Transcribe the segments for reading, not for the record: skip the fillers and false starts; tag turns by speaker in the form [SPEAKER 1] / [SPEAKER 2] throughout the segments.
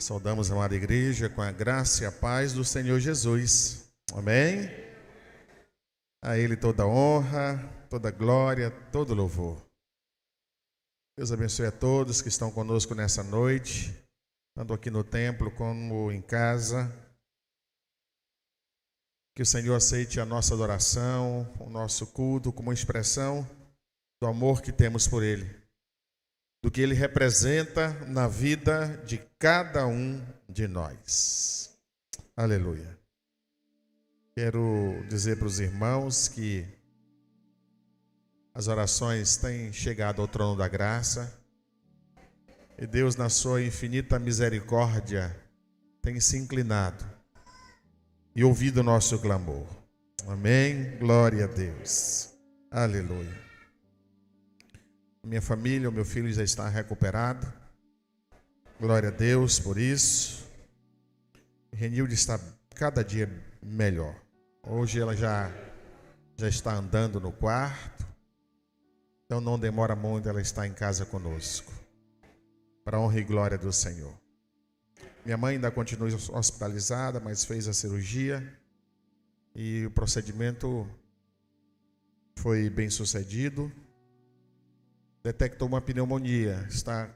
[SPEAKER 1] Saudamos a amada igreja com a graça e a paz do Senhor Jesus. Amém? A Ele toda honra, toda glória, todo louvor. Deus abençoe a todos que estão conosco nessa noite, tanto aqui no templo como em casa. Que o Senhor aceite a nossa adoração, o nosso culto como expressão do amor que temos por Ele, do que Ele representa na vida de cada um de nós. Aleluia. Quero dizer para os irmãos que as orações têm chegado ao trono da graça e Deus, na sua infinita misericórdia, tem se inclinado e ouvido o nosso clamor. Amém? Glória a Deus. Aleluia. Minha família, o meu filho já está recuperado. Glória a Deus por isso. Renilde está cada dia melhor. Hoje ela já está andando no quarto. Então não demora muito, ela está em casa conosco. Para a honra e glória do Senhor. Minha mãe ainda continua hospitalizada, mas fez a cirurgia. E o procedimento foi bem sucedido. Detectou uma pneumonia, está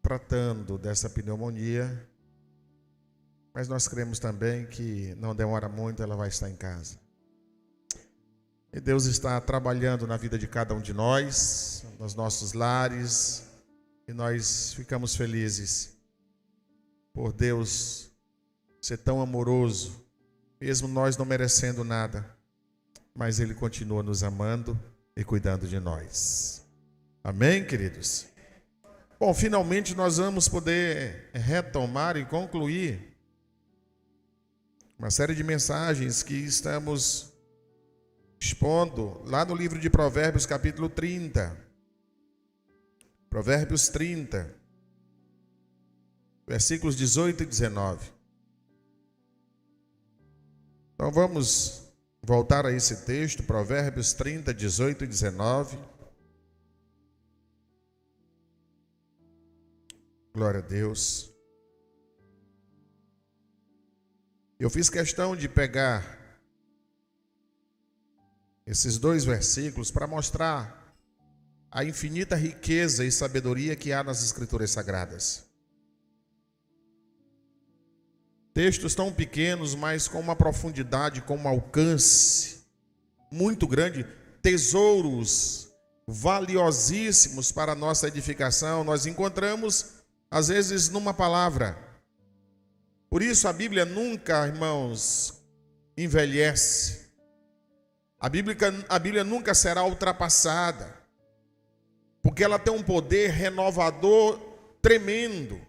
[SPEAKER 1] tratando dessa pneumonia, mas nós cremos também que não demora muito, ela vai estar em casa. E Deus está trabalhando na vida de cada um de nós, nos nossos lares, e nós ficamos felizes por Deus ser tão amoroso, mesmo nós não merecendo nada, mas Ele continua nos amando e cuidando de nós. Amém, queridos? Bom, finalmente nós vamos poder retomar e concluir uma série de mensagens que estamos expondo lá no livro de Provérbios, capítulo 30. Provérbios 30, versículos 18 e 19. Então vamos voltar a esse texto, Provérbios 30, 18 e 19. Glória a Deus. Eu fiz questão de pegar esses dois versículos para mostrar a infinita riqueza e sabedoria que há nas Escrituras Sagradas. Textos tão pequenos, mas com uma profundidade, com um alcance muito grande, tesouros valiosíssimos para a nossa edificação, nós encontramos às vezes numa palavra. Por isso a Bíblia nunca, irmãos, envelhece. A Bíblia nunca será ultrapassada, porque ela tem um poder renovador tremendo.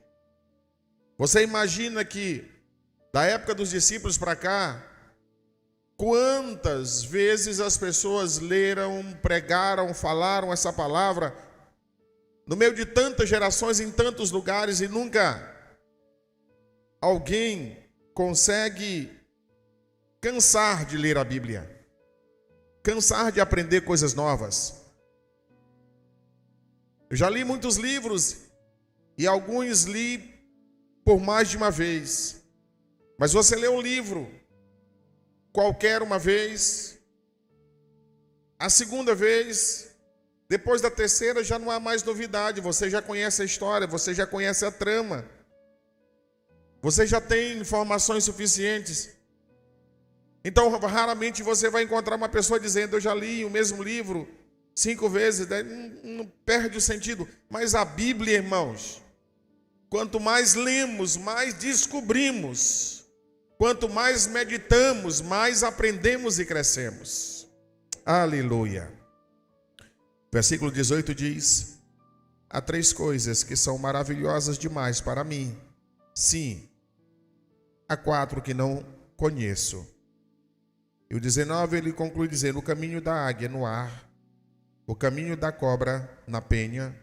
[SPEAKER 1] Você imagina que da época dos discípulos para cá, quantas vezes as pessoas leram, pregaram, falaram essa palavra no meio de tantas gerações, em tantos lugares, e nunca alguém consegue cansar de ler a Bíblia, cansar de aprender coisas novas. Eu já li muitos livros e alguns li por mais de uma vez. Mas você lê um livro qualquer uma vez, a segunda vez, depois da terceira já não há mais novidade, você já conhece a história, você já conhece a trama, você já tem informações suficientes. Então raramente você vai encontrar uma pessoa dizendo: eu já li o mesmo livro 5 vezes, não perde o sentido. Mas a Bíblia, irmãos, quanto mais lemos, mais descobrimos, quanto mais meditamos, mais aprendemos e crescemos. Aleluia. Versículo 18 diz: há 3 coisas que são maravilhosas demais para mim. Sim, há 4 que não conheço. E o 19 ele conclui dizendo: o caminho da águia no ar, o caminho da cobra na penha,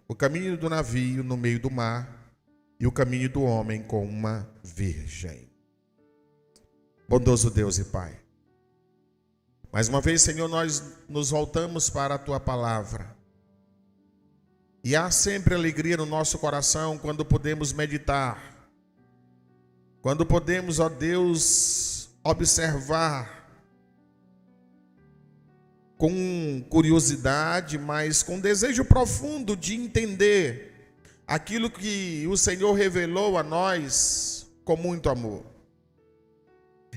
[SPEAKER 1] o caminho do navio no meio do mar e o caminho do homem com uma virgem. Bondoso Deus e Pai, mais uma vez, Senhor, nós nos voltamos para a Tua palavra. E há sempre alegria no nosso coração quando podemos meditar Quando podemos, ó Deus, observar com curiosidade, mas com desejo profundo de entender aquilo que o Senhor revelou a nós com muito amor.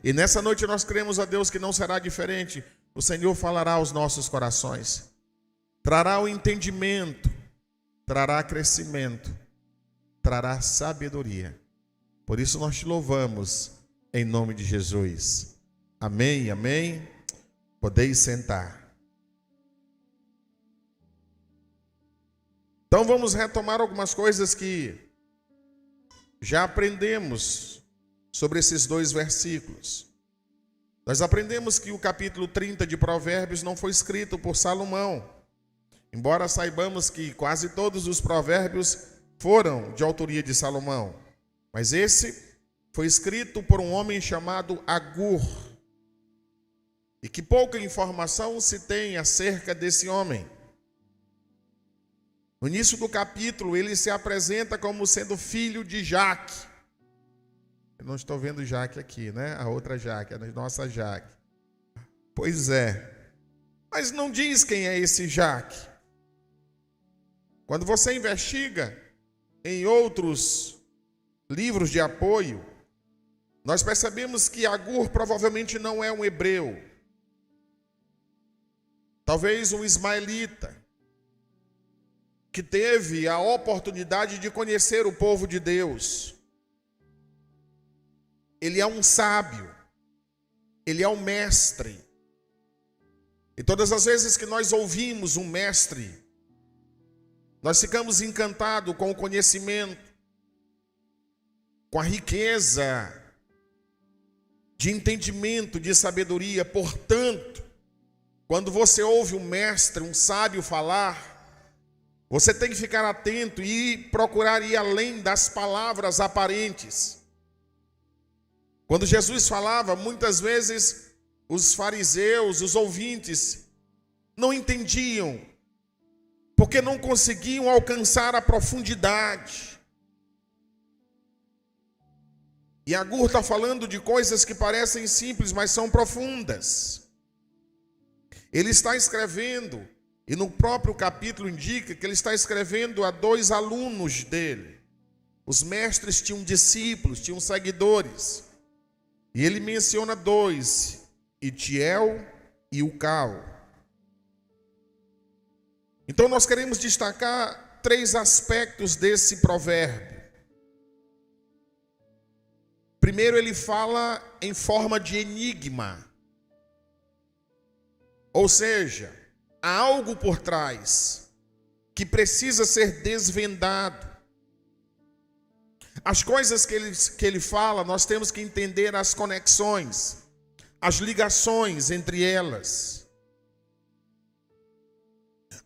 [SPEAKER 1] E nessa noite nós cremos a Deus que não será diferente. O Senhor falará aos nossos corações, trará o entendimento, trará crescimento, trará sabedoria. Por isso nós te louvamos em nome de Jesus. Amém, amém. Podeis sentar. Então vamos retomar algumas coisas que já aprendemos sobre esses 2 versículos. Nós aprendemos que o capítulo 30 de Provérbios não foi escrito por Salomão, embora saibamos que quase todos os provérbios foram de autoria de Salomão. Mas esse foi escrito por um homem chamado Agur, e que pouca informação se tem acerca desse homem. No início do capítulo, ele se apresenta como sendo filho de Jaque. Eu não estou vendo Jaque aqui, né? A outra Jaque, a nossa Jaque. Pois é. Mas não diz quem é esse Jaque. Quando você investiga em outros livros de apoio, nós percebemos que Agur provavelmente não é um hebreu. Talvez um ismaelita, que teve a oportunidade de conhecer o povo de Deus. Ele é um sábio, ele é um mestre. E todas as vezes que nós ouvimos um mestre, nós ficamos encantados com o conhecimento, com a riqueza de entendimento, de sabedoria. Portanto, quando você ouve um mestre, um sábio falar, você tem que ficar atento e procurar ir além das palavras aparentes. Quando Jesus falava, muitas vezes os fariseus, os ouvintes, não entendiam, porque não conseguiam alcançar a profundidade. E Agur está falando de coisas que parecem simples, mas são profundas. Ele está escrevendo, e no próprio capítulo indica que ele está escrevendo a 2 alunos dele. Os mestres tinham discípulos, tinham seguidores. E ele menciona 2, Itiel e Ucal. Então nós queremos destacar 3 aspectos desse provérbio. Primeiro, ele fala em forma de enigma. Ou seja, há algo por trás que precisa ser desvendado. As coisas que ele fala, nós temos que entender as conexões, as ligações entre elas.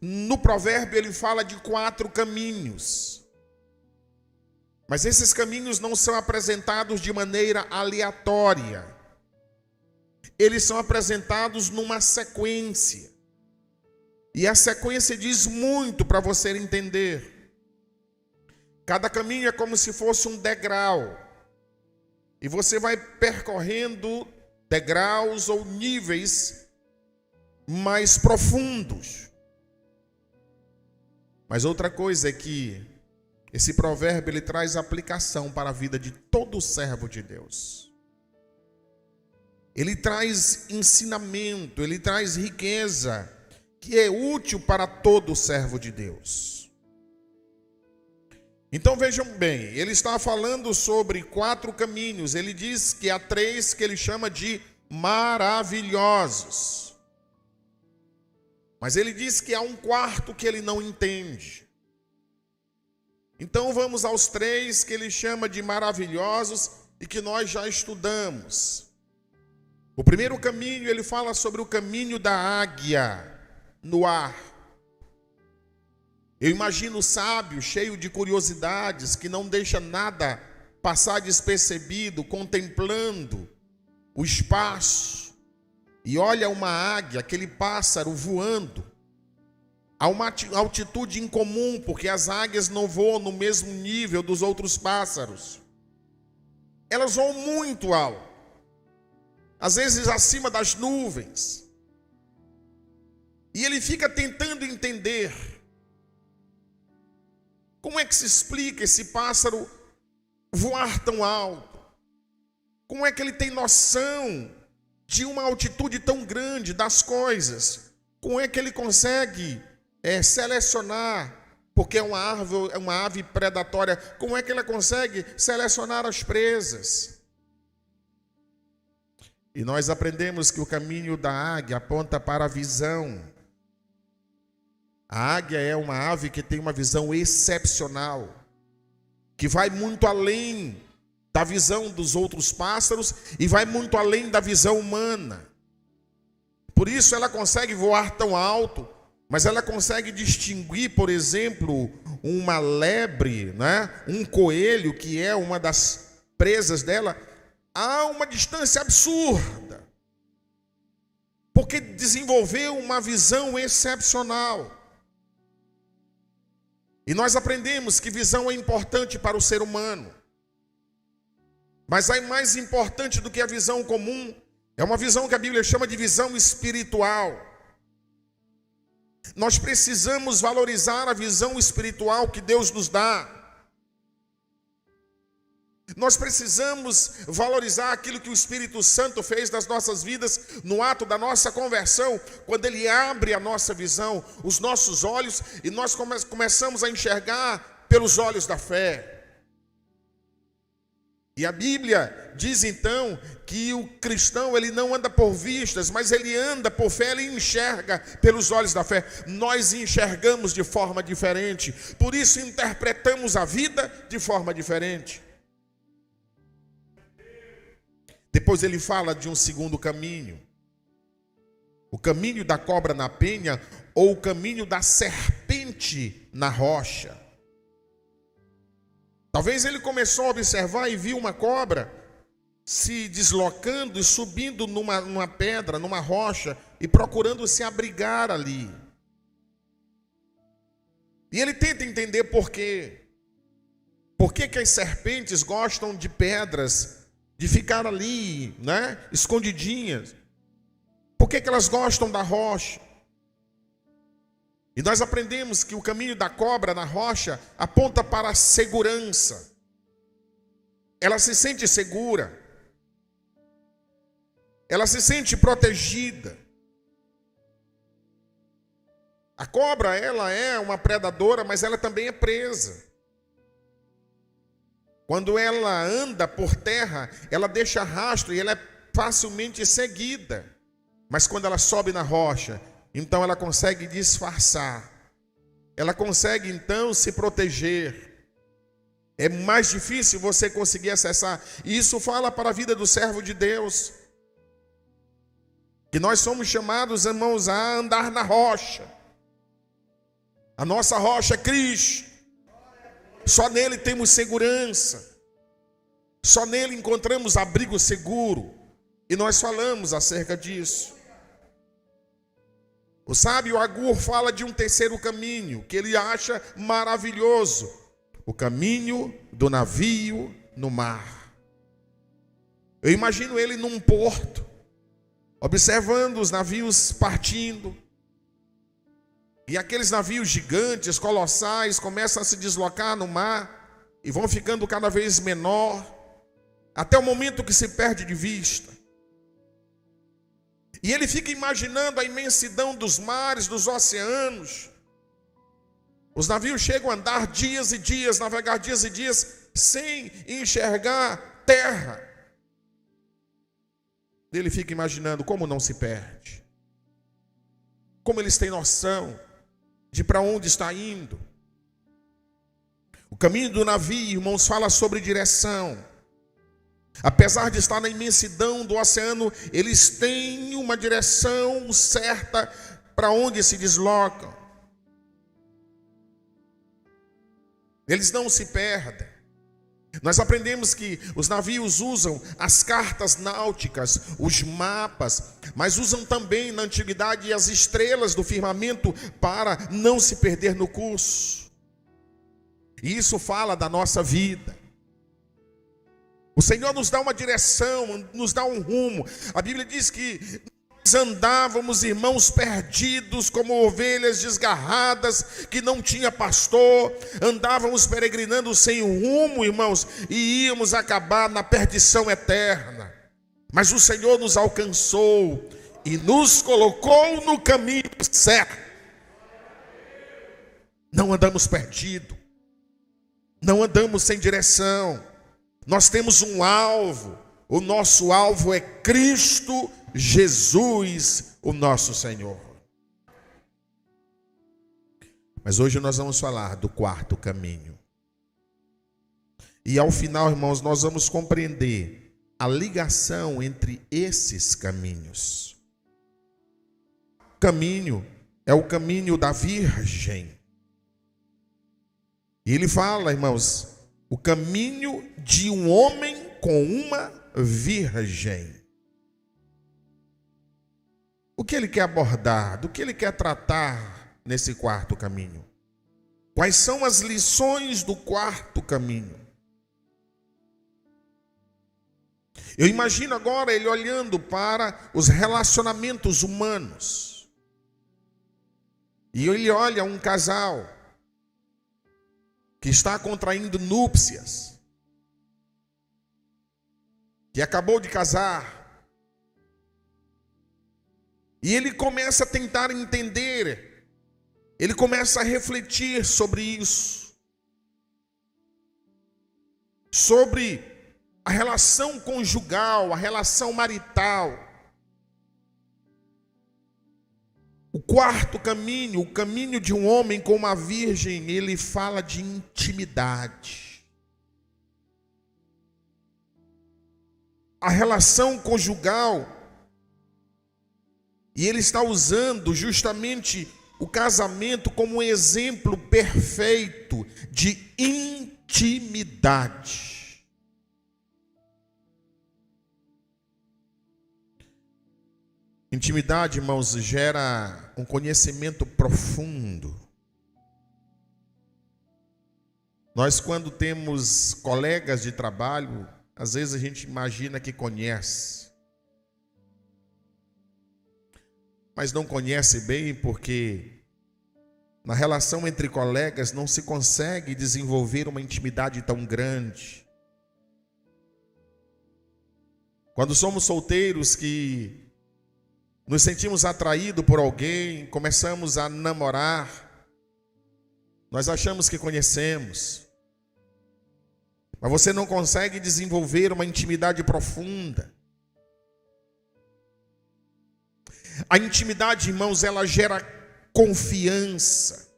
[SPEAKER 1] No provérbio ele fala de 4 caminhos. Mas esses caminhos não são apresentados de maneira aleatória. Eles são apresentados numa sequência. E a sequência diz muito para você entender. Cada caminho é como se fosse um degrau. E você vai percorrendo degraus ou níveis mais profundos. Mas outra coisa é que esse provérbio ele traz aplicação para a vida de todo servo de Deus. Ele traz ensinamento, ele traz riqueza, que é útil para todo servo de Deus. Então vejam bem, ele está falando sobre 4 caminhos. Ele diz que há 3 que ele chama de maravilhosos. Mas ele diz que há um 4º que ele não entende. Então vamos aos 3 que ele chama de maravilhosos e que nós já estudamos. O primeiro caminho, ele fala sobre o caminho da águia no ar. Eu imagino o sábio cheio de curiosidades, que não deixa nada passar despercebido, contemplando o espaço. E olha uma águia, aquele pássaro voando, a uma altitude incomum, porque as águias não voam no mesmo nível dos outros pássaros. elas voam muito alto, às vezes acima das nuvens. E ele fica tentando entender como é que se explica esse pássaro voar tão alto. Como é que ele tem noção de uma altitude tão grande das coisas? Como é que ele consegue selecionar, porque é uma ave predatória, como é que ele consegue selecionar as presas? E nós aprendemos que o caminho da águia aponta para a visão. A águia é uma ave que tem uma visão excepcional, que vai muito além da visão dos outros pássaros e vai muito além da visão humana. Por isso ela consegue voar tão alto, mas ela consegue distinguir, por exemplo, uma lebre, né? Um coelho, que é uma das presas dela, a uma distância absurda, porque desenvolveu uma visão excepcional. E nós aprendemos que visão é importante para o ser humano. Mas é mais importante do que a visão comum, é uma visão que a Bíblia chama de visão espiritual. Nós precisamos valorizar a visão espiritual que Deus nos dá. Nós precisamos valorizar aquilo que o Espírito Santo fez nas nossas vidas no ato da nossa conversão, quando Ele abre a nossa visão, os nossos olhos, e nós começamos a enxergar pelos olhos da fé. E a Bíblia diz então que o cristão, ele não anda por vistas, mas ele anda por fé, ele enxerga pelos olhos da fé. Nós enxergamos de forma diferente, por isso interpretamos a vida de forma diferente. Depois ele fala de um segundo caminho, o caminho da cobra na penha, ou o caminho da serpente na rocha. Talvez ele começou a observar e viu uma cobra se deslocando e subindo numa pedra, numa rocha, e procurando se abrigar ali. E ele tenta entender por quê. Por que que as serpentes gostam de pedras, de ficar ali, né, escondidinhas? Por que que elas gostam da rocha? E nós aprendemos que o caminho da cobra na rocha aponta para a segurança. Ela se sente segura. Ela se sente protegida. A cobra, ela é uma predadora, mas ela também é presa. Quando ela anda por terra, ela deixa rastro e ela é facilmente seguida. Mas quando ela sobe na rocha, então ela consegue disfarçar. Ela consegue então se proteger. É mais difícil você conseguir acessar. E isso fala para a vida do servo de Deus. Que nós somos chamados, irmãos, a andar na rocha. A nossa rocha é Cristo. Só nele temos segurança. Só nele encontramos abrigo seguro. E nós falamos acerca disso. O sábio Agur fala de um terceiro caminho, que ele acha maravilhoso. O caminho do navio no mar. Eu imagino ele num porto, observando os navios partindo. E aqueles navios gigantes, colossais, começam a se deslocar no mar e vão ficando cada vez menor, até o momento que se perde de vista. E ele fica imaginando a imensidão dos mares, dos oceanos. Os navios chegam a andar dias e dias, navegar dias e dias, sem enxergar terra. Ele fica imaginando como não se perde. Como eles têm noção de para onde está indo. O caminho do navio, irmãos, fala sobre direção. Apesar de estar na imensidão do oceano, eles têm uma direção certa para onde se deslocam. Eles não se perdem. Nós aprendemos que os navios usam as cartas náuticas, os mapas, mas usam também na antiguidade as estrelas do firmamento para não se perder no curso. E isso fala da nossa vida. O Senhor nos dá uma direção, nos dá um rumo. A Bíblia diz que nós andávamos, irmãos, perdidos como ovelhas desgarradas, que não tinha pastor. Andávamos peregrinando sem rumo, irmãos, e íamos acabar na perdição eterna. Mas o Senhor nos alcançou e nos colocou no caminho certo. Não andamos perdidos. Não andamos sem direção. Nós temos um alvo. O nosso alvo é Cristo Jesus, o nosso Senhor. Mas hoje nós vamos falar do quarto caminho. E ao final, irmãos, nós vamos compreender a ligação entre esses caminhos. O caminho é o caminho da Virgem. E ele fala, irmãos, o caminho de um homem com uma virgem. O que ele quer abordar? Do que ele quer tratar nesse quarto caminho? Quais são as lições do quarto caminho? Eu imagino agora ele olhando para os relacionamentos humanos. E ele olha um casal que está contraindo núpcias, que acabou de casar, e ele começa a tentar entender, ele começa a refletir sobre isso, sobre a relação conjugal, a relação marital. O quarto caminho, o caminho de um homem com uma virgem, ele fala de intimidade. A relação conjugal, e ele está usando justamente o casamento como um exemplo perfeito de intimidade. Intimidade, irmãos, gera um conhecimento profundo. Nós, quando temos colegas de trabalho, às vezes a gente imagina que conhece, mas não conhece bem, porque na relação entre colegas não se consegue desenvolver uma intimidade tão grande. Quando somos solteiros que nos sentimos atraídos por alguém, começamos a namorar, nós achamos que conhecemos, mas você não consegue desenvolver uma intimidade profunda. A intimidade, irmãos, ela gera confiança.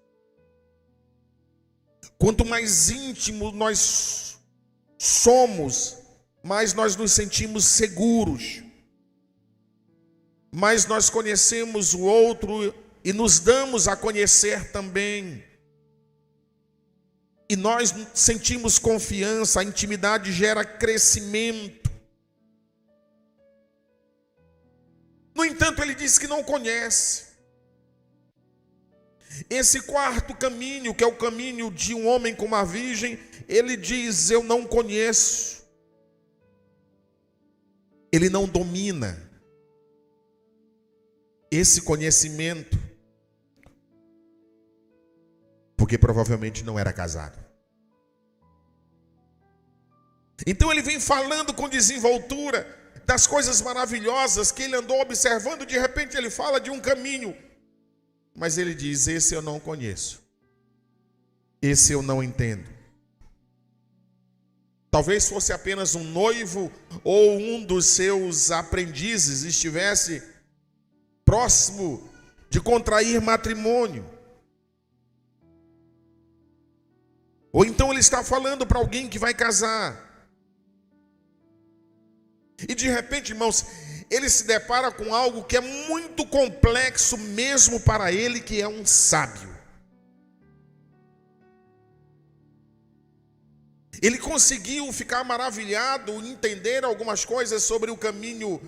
[SPEAKER 1] Quanto mais íntimo nós somos, mais nós nos sentimos seguros. Mas nós conhecemos o outro e nos damos a conhecer também. E nós sentimos confiança, a intimidade gera crescimento. No entanto, ele diz que não conhece. Esse quarto caminho, que é o caminho de um homem com uma virgem, ele diz: eu não conheço. Ele não domina esse conhecimento, porque provavelmente não era casado. Então ele vem falando com desenvoltura das coisas maravilhosas que ele andou observando. De repente ele fala de um caminho, mas ele diz: esse eu não conheço, esse eu não entendo. Talvez fosse apenas um noivo ou um dos seus aprendizes estivesse próximo de contrair matrimônio. Ou então ele está falando para alguém que vai casar. E de repente, irmãos, ele se depara com algo que é muito complexo mesmo para ele, que é um sábio. Ele conseguiu ficar maravilhado, entender algumas coisas sobre o caminho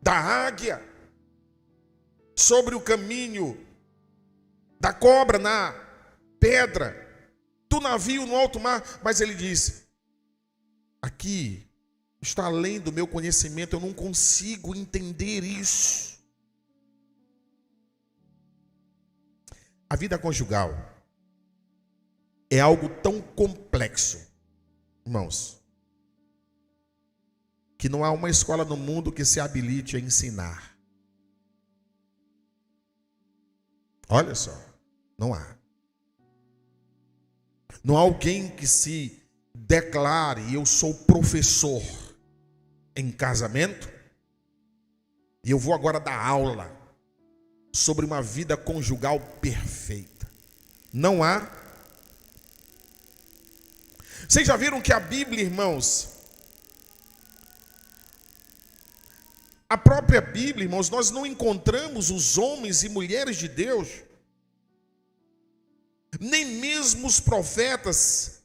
[SPEAKER 1] da águia, sobre o caminho da cobra na pedra, do navio no alto mar. Mas ele diz: aqui está além do meu conhecimento, eu não consigo entender isso. A vida conjugal é algo tão complexo, irmãos, que não há uma escola no mundo que se habilite a ensinar. Olha só, não há. Não há alguém que se declare: eu sou professor em casamento e eu vou agora dar aula sobre uma vida conjugal perfeita. Não há. Vocês já viram que a Bíblia, irmãos, a própria Bíblia, irmãos, nós não encontramos os homens e mulheres de Deus, nem mesmo os profetas,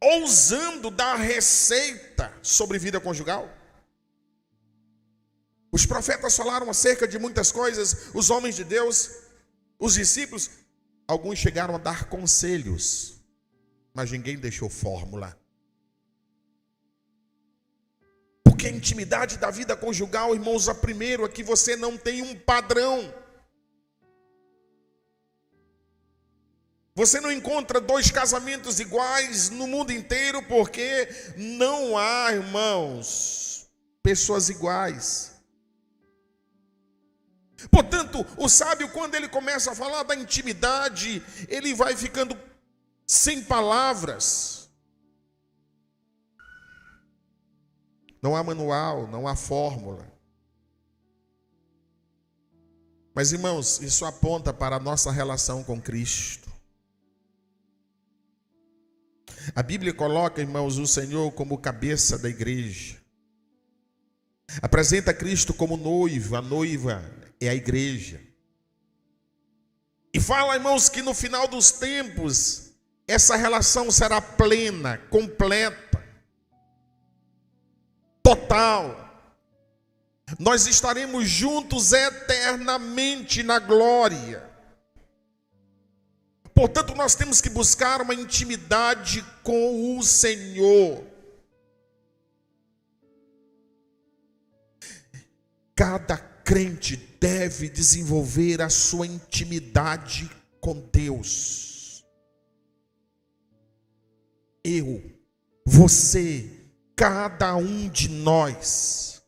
[SPEAKER 1] ousando dar receita sobre vida conjugal. Os profetas falaram acerca de muitas coisas, os homens de Deus, os discípulos, alguns chegaram a dar conselhos, mas ninguém deixou fórmula. Porque a intimidade da vida conjugal, irmãos, a primeiro é que você não tem um padrão. Você não encontra dois casamentos iguais no mundo inteiro, porque não há, irmãos, pessoas iguais. Portanto, o sábio, quando ele começa a falar da intimidade, ele vai ficando sem palavras. Não há manual, não há fórmula. Mas, irmãos, isso aponta para a nossa relação com Cristo. A Bíblia coloca, irmãos, o Senhor como cabeça da igreja. Apresenta Cristo como noivo, a noiva é a igreja. E fala, irmãos, que no final dos tempos, essa relação será plena, completa, total. Nós estaremos juntos eternamente na glória. Portanto, nós temos que buscar uma intimidade com o Senhor. Cada crente deve desenvolver a sua intimidade com Deus. Eu, você, cada um de nós,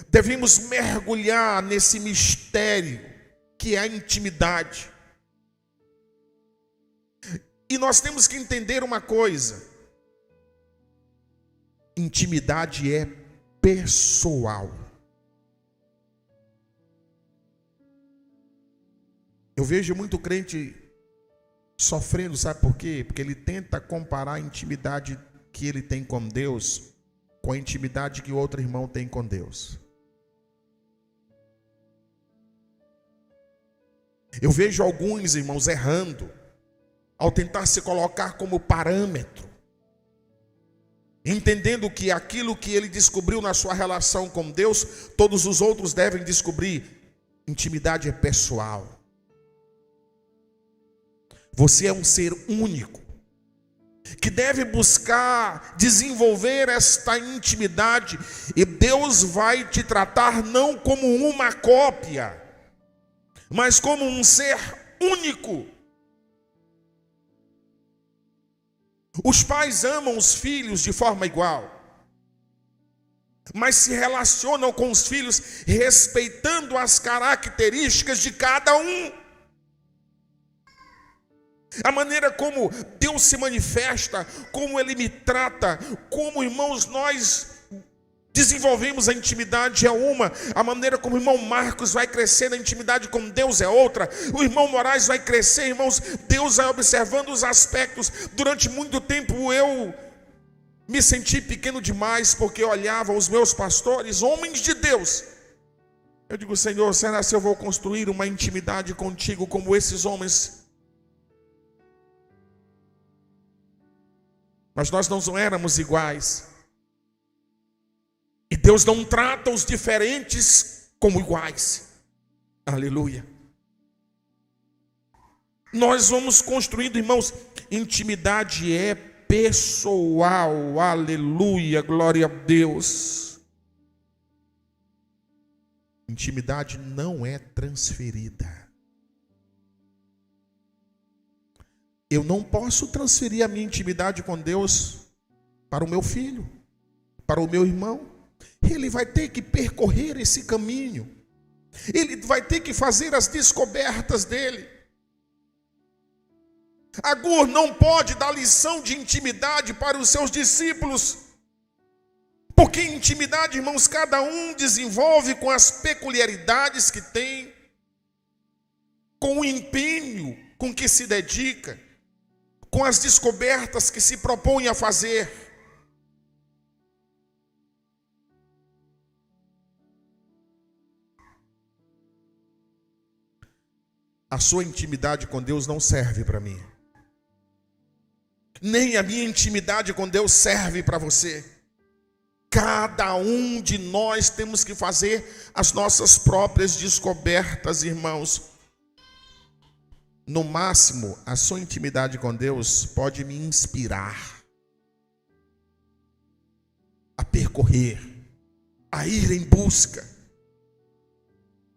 [SPEAKER 1] devemos mergulhar nesse mistério que é a intimidade. E nós temos que entender uma coisa: intimidade é pessoal. Eu vejo muito crente sofrendo, sabe por quê? Porque ele tenta comparar a intimidade que ele tem com Deus com a intimidade que o outro irmão tem com Deus. Eu vejo alguns irmãos errando ao tentar se colocar como parâmetro, entendendo que aquilo que ele descobriu na sua relação com Deus, todos os outros devem descobrir. Intimidade é pessoal. Você é um ser único, que deve buscar desenvolver esta intimidade, e Deus vai te tratar não como uma cópia, mas como um ser único. Os pais amam os filhos de forma igual, mas se relacionam com os filhos respeitando as características de cada um. A maneira como Deus se manifesta, como Ele me trata, como, irmãos, nós desenvolvemos a intimidade é uma. A maneira como o irmão Marcos vai crescer na intimidade com Deus é outra. O irmão Moraes vai crescer, irmãos. Deus vai observando os aspectos. Durante muito tempo eu me senti pequeno demais, porque eu olhava os meus pastores, homens de Deus. Eu digo: Senhor, será que eu vou construir uma intimidade contigo como esses homens? Mas nós não éramos iguais. E Deus não trata os diferentes como iguais. Aleluia. Nós vamos construindo, irmãos, intimidade é pessoal. Aleluia, glória a Deus. Intimidade não é transferida. Eu não posso transferir a minha intimidade com Deus para o meu filho, para o meu irmão. Ele vai ter que percorrer esse caminho. Ele vai ter que fazer as descobertas dele. Agur não pode dar lição de intimidade para os seus discípulos, porque intimidade, irmãos, cada um desenvolve com as peculiaridades que tem, com o empenho com que se dedica, com as descobertas que se propõe a fazer. A sua intimidade com Deus não serve para mim. Nem a minha intimidade com Deus serve para você. Cada um de nós temos que fazer as nossas próprias descobertas, irmãos. No máximo, a sua intimidade com Deus pode me inspirar a percorrer, a ir em busca.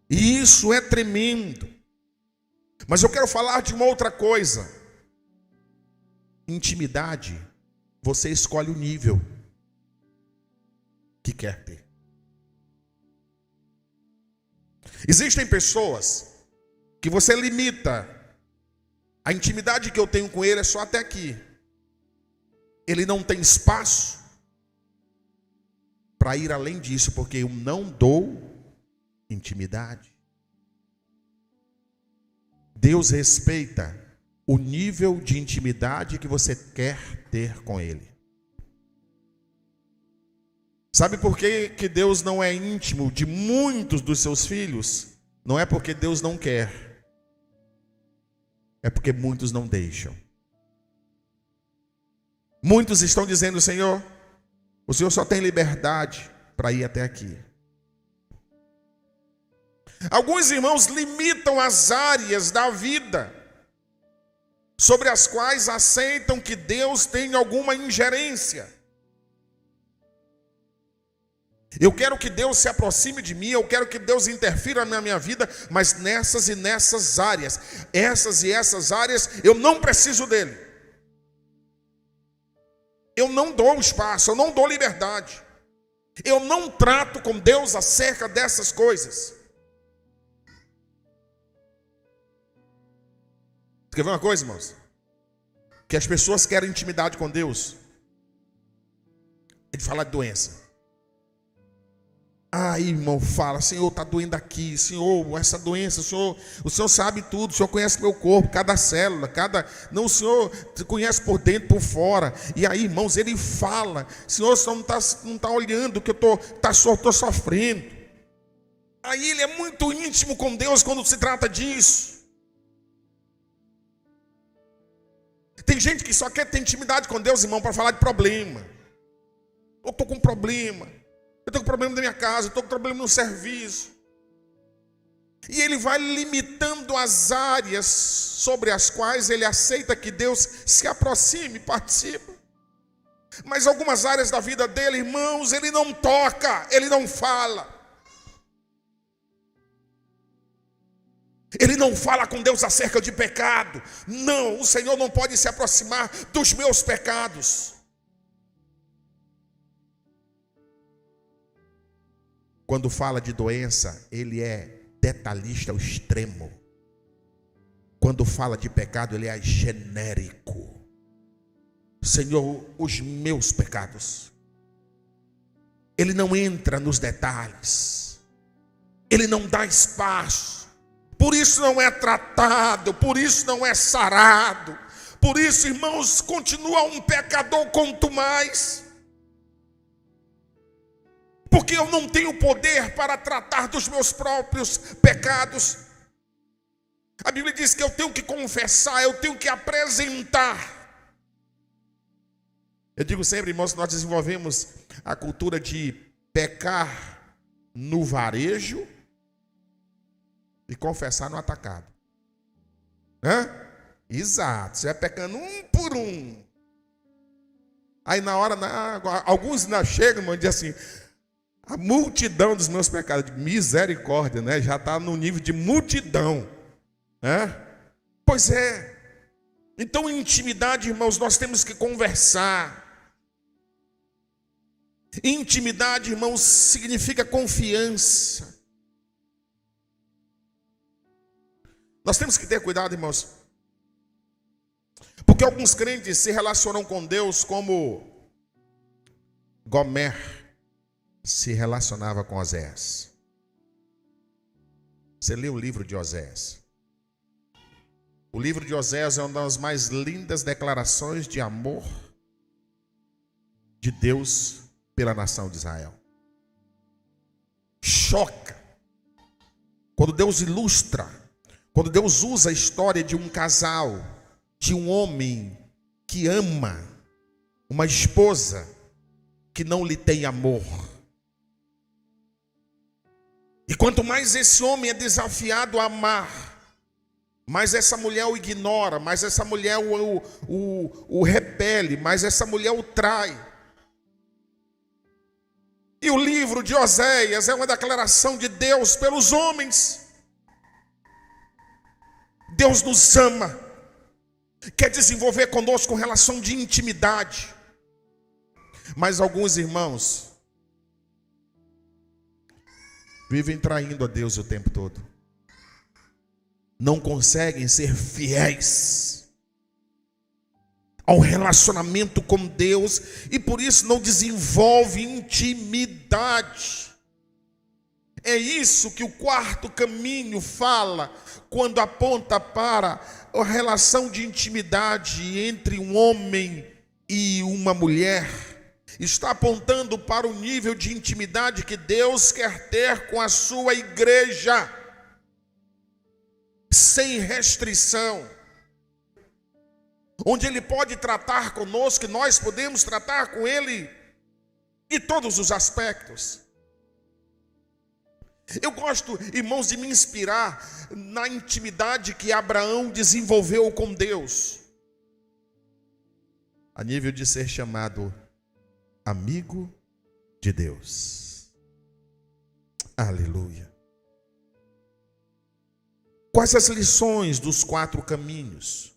[SPEAKER 1] E isso é tremendo. Mas eu quero falar de uma outra coisa. Intimidade, você escolhe o nível que quer ter. Existem pessoas que você limita. A intimidade que eu tenho com ele é só até aqui. Ele não tem espaço para ir além disso, porque eu não dou intimidade. Deus respeita o nível de intimidade que você quer ter com ele. Sabe por que Deus não é íntimo de muitos dos seus filhos? Não é porque Deus não quer. É porque muitos não deixam. Muitos estão dizendo: Senhor, o Senhor só tem liberdade para ir até aqui. Alguns irmãos limitam as áreas da vida sobre as quais aceitam que Deus tem alguma ingerência. Eu quero que Deus se aproxime de mim, eu quero que Deus interfira na minha vida, mas nessas e nessas áreas, essas e essas áreas, eu não preciso dele. Eu não dou espaço, eu não dou liberdade. Eu não trato com Deus acerca dessas coisas. Quer ver uma coisa, irmãos? Que as pessoas querem intimidade com Deus. Ele fala de doença. Aí, irmão, fala: Senhor, está doendo aqui, Senhor, essa doença, o Senhor sabe tudo, o Senhor conhece meu corpo, cada célula, não, o Senhor conhece por dentro, por fora. E aí, irmãos, ele fala: Senhor, o Senhor não está olhando que eu estou sofrendo. Aí ele é muito íntimo com Deus quando se trata disso. Tem gente que só quer ter intimidade com Deus, irmão, para falar de problema. Eu estou com problema. Eu estou com problema na minha casa, eu estou com problema no serviço. E ele vai limitando as áreas sobre as quais ele aceita que Deus se aproxime, participe. Mas algumas áreas da vida dele, irmãos, ele não toca, ele não fala. Ele não fala com Deus acerca de pecado. Não, o Senhor não pode se aproximar dos meus pecados. Quando fala de doença, ele é detalhista ao extremo. Quando fala de pecado, ele é genérico. Senhor, os meus pecados. Ele não entra nos detalhes. Ele não dá espaço. Por isso não é tratado, por isso não é sarado. Por isso, irmãos, continua um pecador quanto mais. Porque eu não tenho poder para tratar dos meus próprios pecados. A Bíblia diz que eu tenho que confessar, eu tenho que apresentar. Eu digo sempre, irmãos, nós desenvolvemos a cultura de pecar no varejo e confessar no atacado. Exato, você vai pecando um por um. Aí na hora, alguns ainda chegam, irmão, e dizem assim, a multidão dos meus pecados, misericórdia, né? Já está no nível de multidão, né? Pois é. Então, em intimidade, irmãos, nós temos que conversar. Intimidade, irmãos, significa confiança. Nós temos que ter cuidado, irmãos, porque alguns crentes se relacionam com Deus como Gomer se relacionava com Oséias. Você lê o livro de Oséias. O livro de Oséias é uma das mais lindas declarações de amor de Deus pela nação de Israel. Choca quando Deus ilustra, quando Deus usa a história de um casal, de um homem que ama uma esposa que não lhe tem amor. E quanto mais esse homem é desafiado a amar, mais essa mulher o ignora, mais essa mulher o repele, mais essa mulher o trai. E o livro de Oséias é uma declaração de Deus pelos homens. Deus nos ama, quer desenvolver conosco relação de intimidade. Mas alguns irmãos vivem traindo a Deus o tempo todo. Não conseguem ser fiéis ao relacionamento com Deus e por isso não desenvolvem intimidade. É isso que o quarto caminho fala quando aponta para a relação de intimidade entre um homem e uma mulher. Está apontando para o nível de intimidade que Deus quer ter com a sua igreja, sem restrição, onde Ele pode tratar conosco e nós podemos tratar com Ele em todos os aspectos. Eu gosto, irmãos, de me inspirar na intimidade que Abraão desenvolveu com Deus, a nível de ser chamado amigo de Deus. Aleluia. Quais as lições dos 4 caminhos?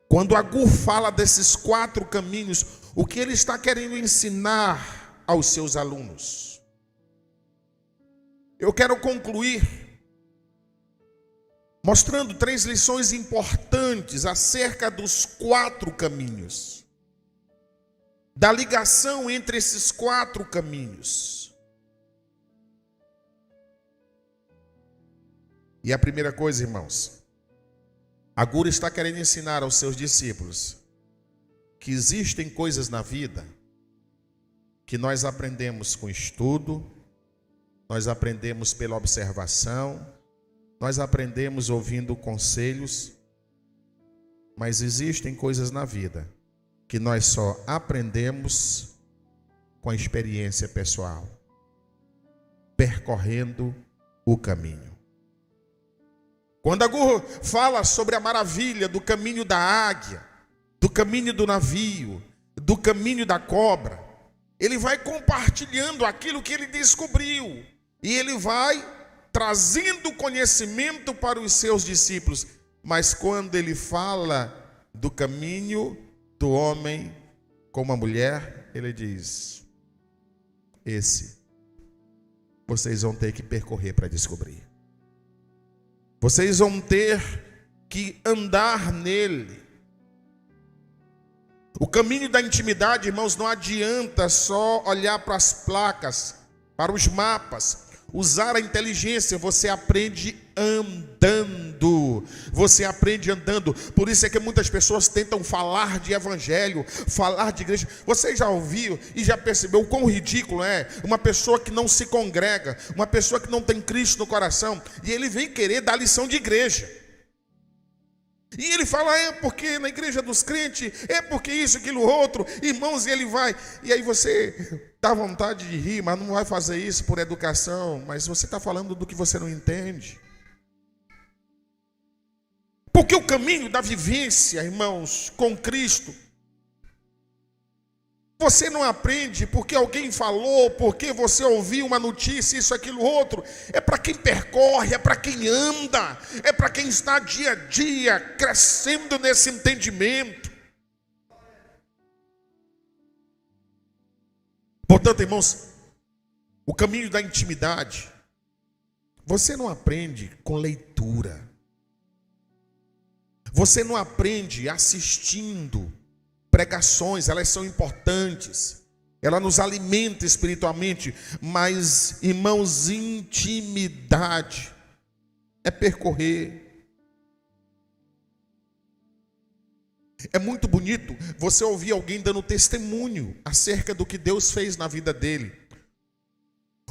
[SPEAKER 1] Quando Agur fala desses 4 caminhos, o que ele está querendo ensinar aos seus alunos? Eu quero concluir mostrando 3 lições importantes acerca dos 4 caminhos, da ligação entre esses 4 caminhos. E a primeira coisa, irmãos, Agur está querendo ensinar aos seus discípulos que existem coisas na vida que nós aprendemos com estudo, nós aprendemos pela observação, nós aprendemos ouvindo conselhos, mas existem coisas na vida que nós só aprendemos com a experiência pessoal, percorrendo o caminho. Quando Agur fala sobre a maravilha do caminho da águia, do caminho do navio, do caminho da cobra, ele vai compartilhando aquilo que ele descobriu e ele vai trazendo conhecimento para os seus discípulos. Mas quando ele fala do caminho do homem com uma mulher, ele diz: esse vocês vão ter que percorrer para descobrir. Vocês vão ter que andar nele. O caminho da intimidade, irmãos, não adianta só olhar para as placas, para os mapas, usar a inteligência. Você aprende andando. Você aprende andando. Por isso é que muitas pessoas tentam falar de evangelho, falar de igreja. Você já ouviu e já percebeu o quão ridículo é uma pessoa que não se congrega, uma pessoa que não tem Cristo no coração, e ele vem querer dar lição de igreja. E ele fala: é porque na igreja dos crentes, é porque isso, aquilo, outro, irmãos, e ele vai. E aí você dá vontade de rir, mas não vai fazer isso por educação. Mas você está falando do que você não entende. Porque o caminho da vivência, irmãos, com Cristo, Você não aprende porque alguém falou, porque você ouviu uma notícia, isso, aquilo, outro. É para quem percorre, é para quem anda, é para quem está dia a dia crescendo nesse entendimento. Portanto, irmãos, o caminho da intimidade, você não aprende com leitura. Você não aprende assistindo pregações, elas são importantes, ela nos alimenta espiritualmente, mas, irmãos, intimidade é percorrer. É muito bonito você ouvir alguém dando testemunho acerca do que Deus fez na vida dele.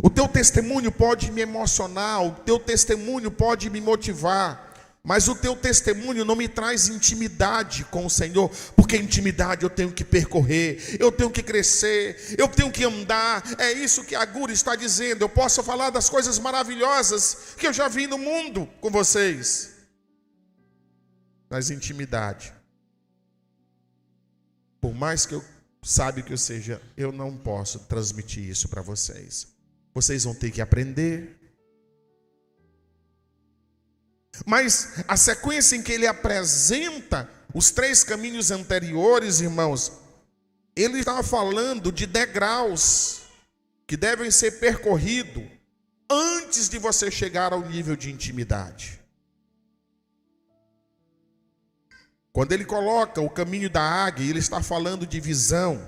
[SPEAKER 1] O teu testemunho pode me emocionar, o teu testemunho pode me motivar, mas o teu testemunho não me traz intimidade com o Senhor, porque intimidade eu tenho que percorrer, eu tenho que crescer, eu tenho que andar. É isso que Agur está dizendo. Eu posso falar das coisas maravilhosas que eu já vi no mundo com vocês, mas intimidade, por mais que eu saiba que eu seja, eu não posso transmitir isso para vocês. Vocês vão ter que aprender. Mas a sequência em que ele apresenta os 3 caminhos anteriores, irmãos, ele está falando de degraus que devem ser percorridos antes de você chegar ao nível de intimidade. Quando ele coloca o caminho da águia, ele está falando de visão.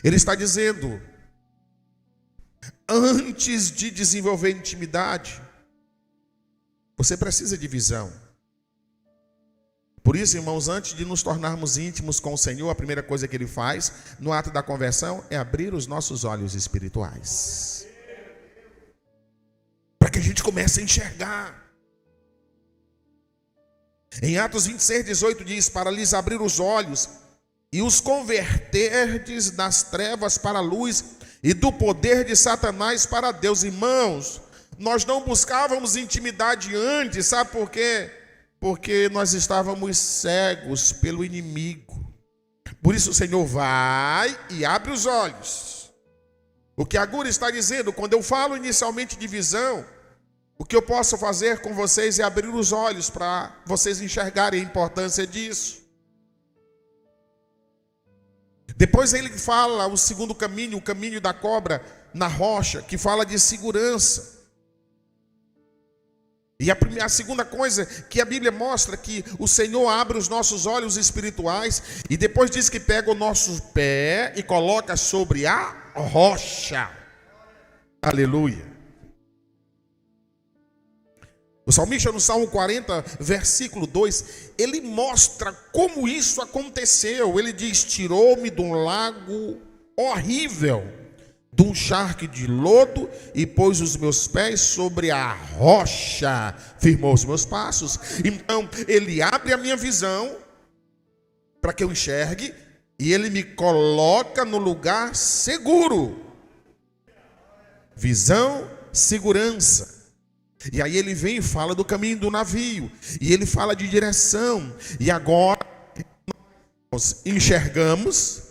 [SPEAKER 1] Ele está dizendo, antes de desenvolver intimidade, você precisa de visão. Por isso, irmãos, antes de nos tornarmos íntimos com o Senhor, a primeira coisa que Ele faz no ato da conversão é abrir os nossos olhos espirituais, para que a gente comece a enxergar. Em Atos 26:18 diz, para lhes abrir os olhos e os converterdes das trevas para a luz e do poder de Satanás para Deus. Irmãos, nós não buscávamos intimidade antes, sabe por quê? Porque nós estávamos cegos pelo inimigo. Por isso o Senhor vai e abre os olhos. O que Agur está dizendo, quando eu falo inicialmente de visão, o que eu posso fazer com vocês é abrir os olhos para vocês enxergarem a importância disso. Depois ele fala o segundo caminho, o caminho da cobra na rocha, que fala de segurança. E a segunda coisa que a Bíblia mostra, que o Senhor abre os nossos olhos espirituais e depois diz que pega o nosso pé e coloca sobre a rocha. Aleluia. O salmista no Salmo 40, versículo 2, ele mostra como isso aconteceu. Ele diz, tirou-me de um lago horrível, de um charque de lodo, e pôs os meus pés sobre a rocha, firmou os meus passos. Então, ele abre a minha visão, para que eu enxergue, e ele me coloca no lugar seguro. Visão, segurança. E aí ele vem e fala do caminho do navio, e ele fala de direção. E agora nós enxergamos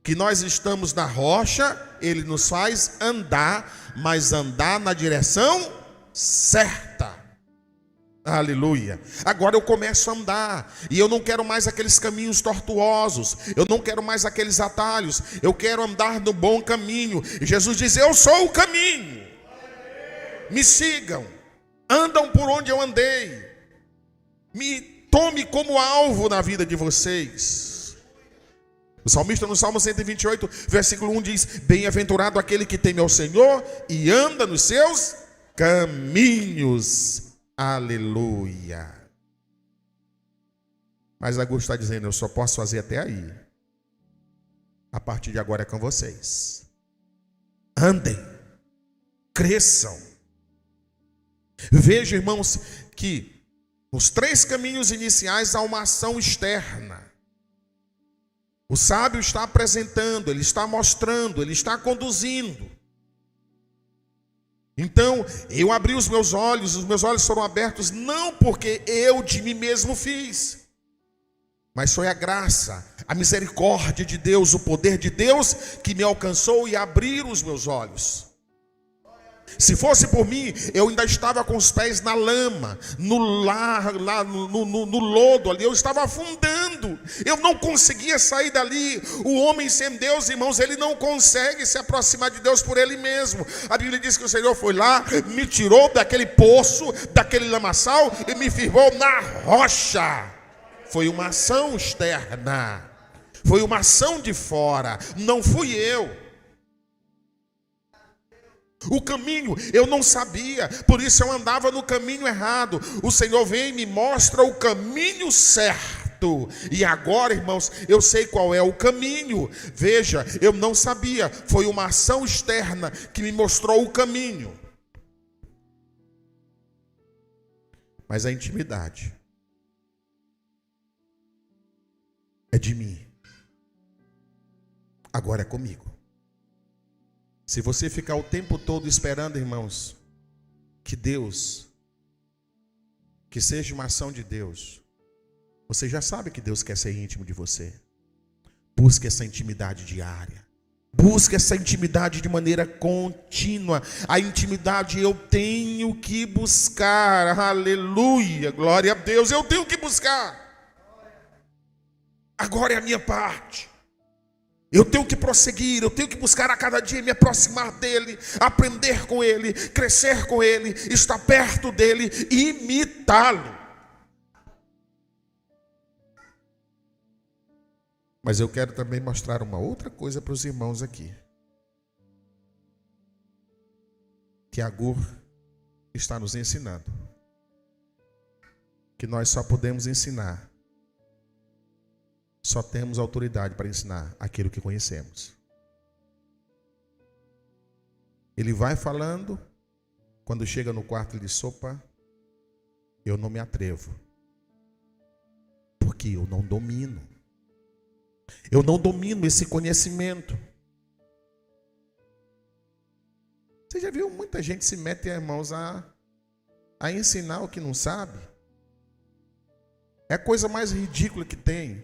[SPEAKER 1] que nós estamos na rocha, ele nos faz andar, mas andar na direção certa. Aleluia. Agora eu começo a andar, e eu não quero mais aqueles caminhos tortuosos, eu não quero mais aqueles atalhos, eu quero andar no bom caminho. E Jesus diz, eu sou o caminho, me sigam, andam por onde eu andei, me tome como alvo na vida de vocês. O salmista no Salmo 128, versículo 1 diz, bem-aventurado aquele que teme ao Senhor e anda nos seus caminhos. Aleluia. Mas Agur está dizendo, eu só posso fazer até aí. A partir de agora é com vocês. Andem, cresçam. Veja, irmãos, que nos 3 caminhos iniciais há uma ação externa. O sábio está apresentando, ele está mostrando, ele está conduzindo. Então, eu abri os meus olhos foram abertos não porque eu de mim mesmo fiz, Mas foi a graça, a misericórdia de Deus, o poder de Deus que me alcançou e abriu os meus olhos. Se fosse por mim, eu ainda estava com os pés na lama, no lodo ali, eu estava afundando. Eu não conseguia sair dali. O homem sem Deus, irmãos, ele não consegue se aproximar de Deus por ele mesmo. A Bíblia diz que o Senhor foi lá, me tirou daquele poço, daquele lamaçal e me firmou na rocha. Foi uma ação externa, foi uma ação de fora, não fui eu. O caminho eu não sabia, por isso eu andava no caminho errado. O Senhor vem e me mostra o caminho certo. E agora, irmãos, eu sei qual é o caminho. Veja, eu não sabia, foi uma ação externa que me mostrou o caminho. Mas a intimidade é de mim. Agora é comigo. Se você ficar o tempo todo esperando, irmãos, que Deus, que seja uma ação de Deus, você já sabe que Deus quer ser íntimo de você. Busque essa intimidade diária. Busque essa intimidade de maneira contínua. A intimidade eu tenho que buscar. Aleluia, glória a Deus. Eu tenho que buscar. Agora é a minha parte. Eu tenho que prosseguir, eu tenho que buscar a cada dia me aproximar dele, aprender com ele, crescer com ele, estar perto dele, imitá-lo. Mas eu quero também mostrar uma outra coisa para os irmãos aqui. Que Agur está nos ensinando. Que nós só podemos ensinar. Só temos autoridade para ensinar aquilo que conhecemos. Ele vai falando, quando chega no quarto de sopa, eu não me atrevo, porque eu não domino. Eu não domino esse conhecimento. Você já viu muita gente se mete, irmãos, a ensinar o que não sabe? É a coisa mais ridícula que tem.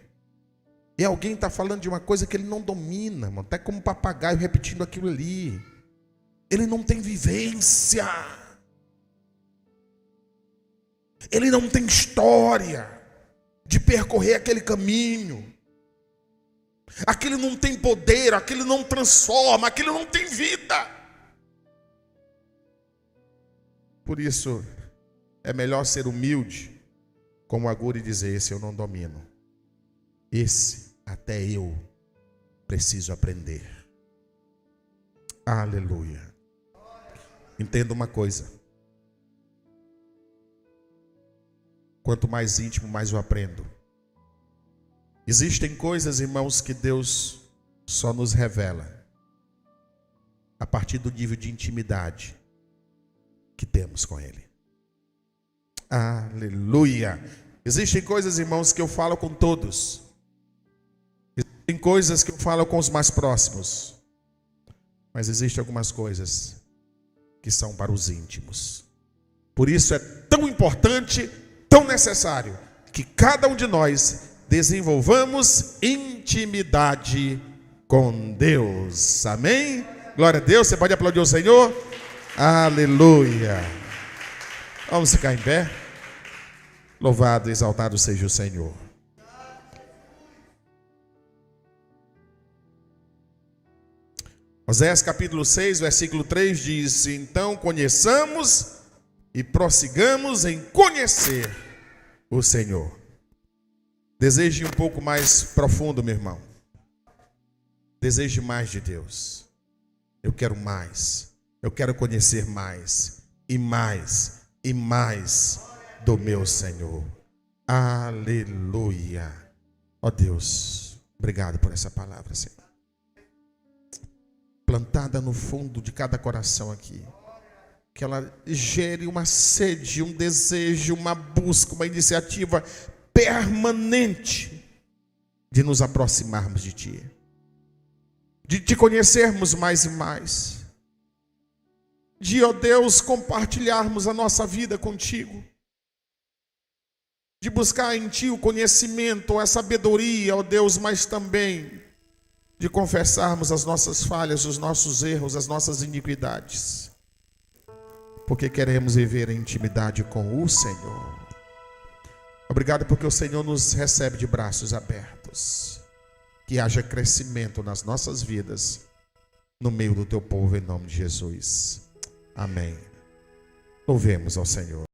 [SPEAKER 1] E alguém está falando de uma coisa que ele não domina, irmão. Está como um papagaio repetindo aquilo ali. Ele não tem vivência. Ele não tem história de percorrer aquele caminho. Aquele não tem poder, aquele não transforma, aquele não tem vida. Por isso, é melhor ser humilde, como Agur, e dizer: esse eu não domino. Esse até eu preciso aprender. Aleluia. Entenda uma coisa. Quanto mais íntimo, mais eu aprendo. Existem coisas, irmãos, que Deus só nos revela a partir do nível de intimidade que temos com Ele. Aleluia. Existem coisas, irmãos, que eu falo com todos. Tem coisas que eu falo com os mais próximos, mas existem algumas coisas que são para os íntimos. Por isso é tão importante, tão necessário, que cada um de nós desenvolvamos intimidade com Deus. Amém? Glória a Deus. Você pode aplaudir o Senhor? Aleluia. Vamos ficar em pé. Louvado e exaltado seja o Senhor. Oséias capítulo 6, versículo 3 diz: então conheçamos e prossigamos em conhecer o Senhor. Deseje um pouco mais profundo, meu irmão. Deseje mais de Deus. Eu quero mais. Eu quero conhecer mais e mais e mais do meu Senhor. Aleluia. Ó Deus, obrigado por essa palavra, Senhor. Plantada no fundo de cada coração aqui. Que ela gere uma sede, um desejo, uma busca, uma iniciativa permanente de nos aproximarmos de Ti. De Te conhecermos mais e mais. De, ó Deus, compartilharmos a nossa vida contigo. de buscar em Ti o conhecimento, a sabedoria, ó Deus, mas também de confessarmos as nossas falhas, os nossos erros, as nossas iniquidades, porque queremos viver em intimidade com o Senhor. Obrigado porque o Senhor nos recebe de braços abertos. Que haja crescimento nas nossas vidas, no meio do Teu povo, em nome de Jesus. Amém. Louvemos ao Senhor.